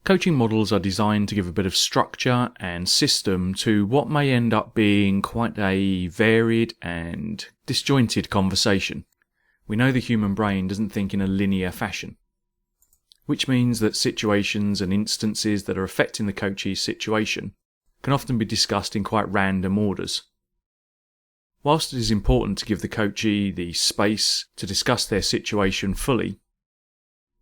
Coaching models are designed to give a bit of structure and system to what may end up being quite a varied and disjointed conversation. We know the human brain doesn't think in a linear fashion, which means that situations and instances that are affecting the coachee's situation can often be discussed in quite random orders. Whilst it is important to give the coachee the space to discuss their situation fully,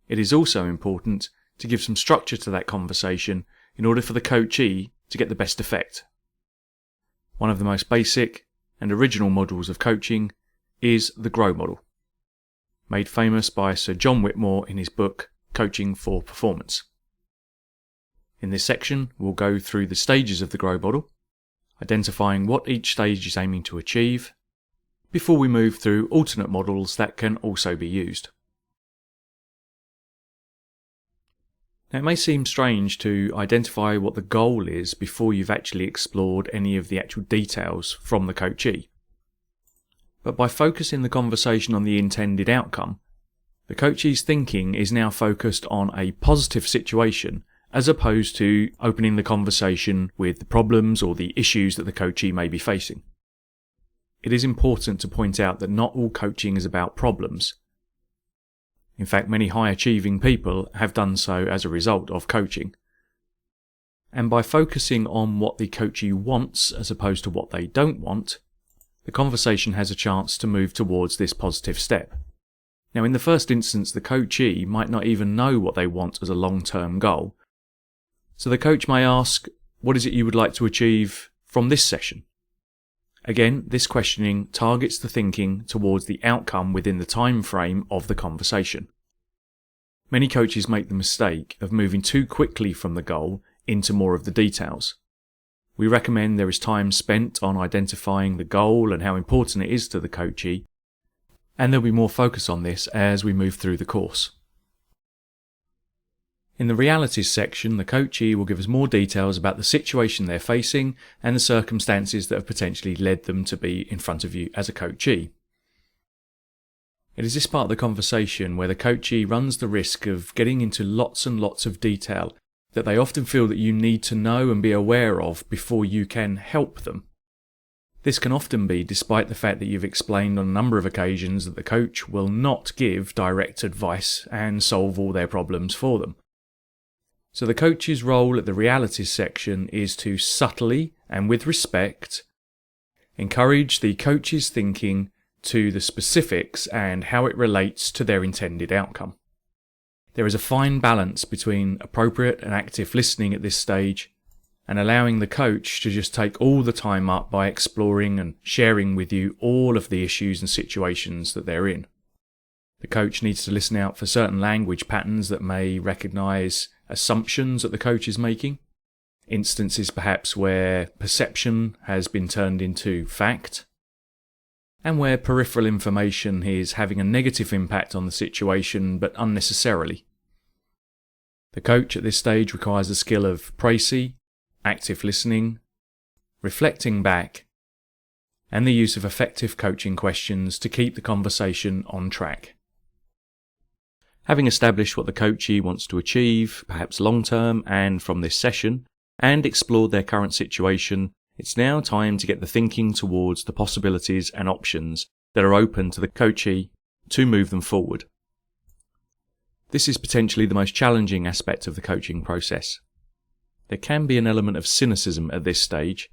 it is also important to give some structure to that conversation in order for the coachee to get the best effect. One of the most basic and original models of coaching is the GROW model, made famous by Sir John Whitmore in his book Coaching for Performance. In this section, we'll go through the stages of the GROW model, identifying what each stage is aiming to achieve, before we move through alternate models that can also be used. Now, it may seem strange to identify what the goal is before you've actually explored any of the actual details from the coachee. But by focusing the conversation on the intended outcome, the coachee's thinking is now focused on a positive situation as opposed to opening the conversation with the problems or the issues that the coachee may be facing. It is important to point out that not all coaching is about problems. In fact, many high-achieving people have done so as a result of coaching. And by focusing on what the coachee wants as opposed to what they don't want, the conversation has a chance to move towards this positive step. Now, in the first instance, the coachee might not even know what they want as a long-term goal. So the coach may ask, what is it you would like to achieve from this session? Again, this questioning targets the thinking towards the outcome within the time frame of the conversation. Many coaches make the mistake of moving too quickly from the goal into more of the details. We recommend there is time spent on identifying the goal and how important it is to the coachee, and there'll be more focus on this as we move through the course. In the realities section, the coachee will give us more details about the situation they're facing and the circumstances that have potentially led them to be in front of you as a coachee. It is this part of the conversation where the coachee runs the risk of getting into lots and lots of detail that they often feel that you need to know and be aware of before you can help them. This can often be despite the fact that you've explained on a number of occasions that the coach will not give direct advice and solve all their problems for them. So the coach's role at the realities section is to subtly and with respect encourage the coach's thinking to the specifics and how it relates to their intended outcome. There is a fine balance between appropriate and active listening at this stage and allowing the coach to just take all the time up by exploring and sharing with you all of the issues and situations that they're in. The coach needs to listen out for certain language patterns that may recognise assumptions that the coach is making, instances perhaps where perception has been turned into fact, and where peripheral information is having a negative impact on the situation but unnecessarily. The coach at this stage requires the skill of précis, active listening, reflecting back, and the use of effective coaching questions to keep the conversation on track. Having established what the coachee wants to achieve, perhaps long-term and from this session, and explored their current situation, it's now time to get the thinking towards the possibilities and options that are open to the coachee to move them forward. This is potentially the most challenging aspect of the coaching process. There can be an element of cynicism at this stage,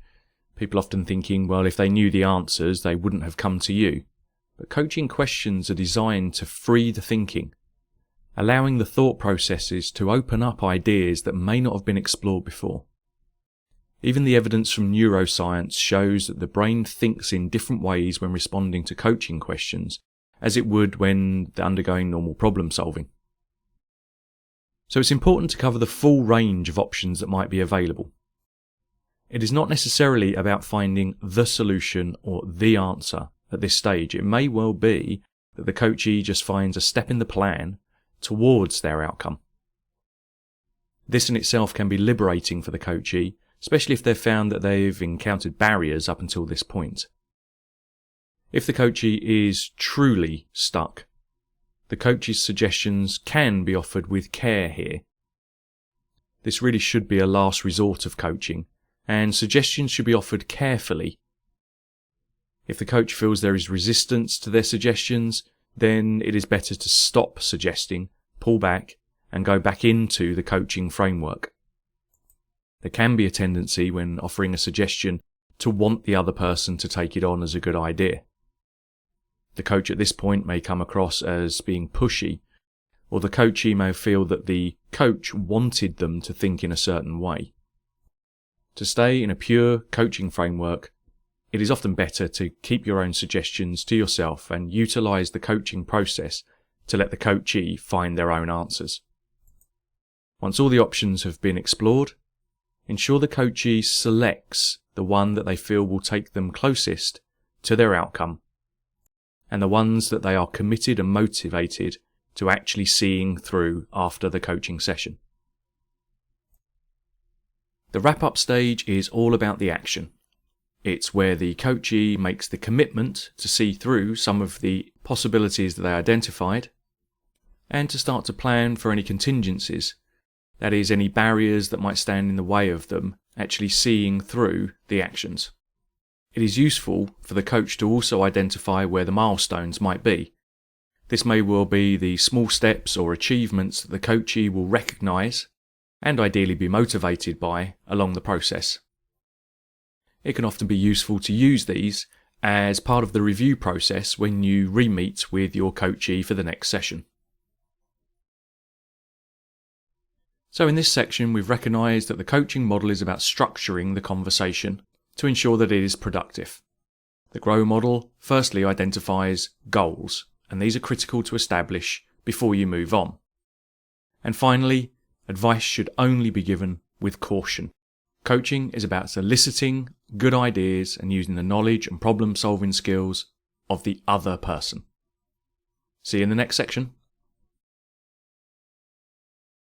people often thinking, well, if they knew the answers, they wouldn't have come to you. But coaching questions are designed to free the thinking, allowing the thought processes to open up ideas that may not have been explored before. Even the evidence from neuroscience shows that the brain thinks in different ways when responding to coaching questions, as it would when undergoing normal problem solving. So it's important to cover the full range of options that might be available. It is not necessarily about finding the solution or the answer at this stage. It may well be that the coachee just finds a step in the plan towards their outcome. This in itself can be liberating for the coachee, especially if they've found that they've encountered barriers up until this point. If the coachee is truly stuck, the coach's suggestions can be offered with care here. This really should be a last resort of coaching, and suggestions should be offered carefully. If the coach feels there is resistance to their suggestions, then it is better to stop suggesting, pull back, and go back into the coaching framework. There can be a tendency when offering a suggestion to want the other person to take it on as a good idea. The coach at this point may come across as being pushy, or the coachee may feel that the coach wanted them to think in a certain way. To stay in a pure coaching framework, it is often better to keep your own suggestions to yourself and utilize the coaching process to let the coachee find their own answers. Once all the options have been explored, ensure the coachee selects the one that they feel will take them closest to their outcome, and the ones that they are committed and motivated to actually seeing through after the coaching session. The wrap-up stage is all about the action. It's where the coachee makes the commitment to see through some of the possibilities that they identified and to start to plan for any contingencies, that is, any barriers that might stand in the way of them actually seeing through the actions. It is useful for the coach to also identify where the milestones might be. This may well be the small steps or achievements that the coachee will recognise and ideally be motivated by along the process. It can often be useful to use these as part of the review process when you re-meet with your coachee for the next session. So in this section, we've recognised that the coaching model is about structuring the conversation to ensure that it is productive. The GROW model firstly identifies goals, and these are critical to establish before you move on. And finally, advice should only be given with caution. Coaching is about soliciting good ideas and using the knowledge and problem-solving skills of the other person. See you in the next section.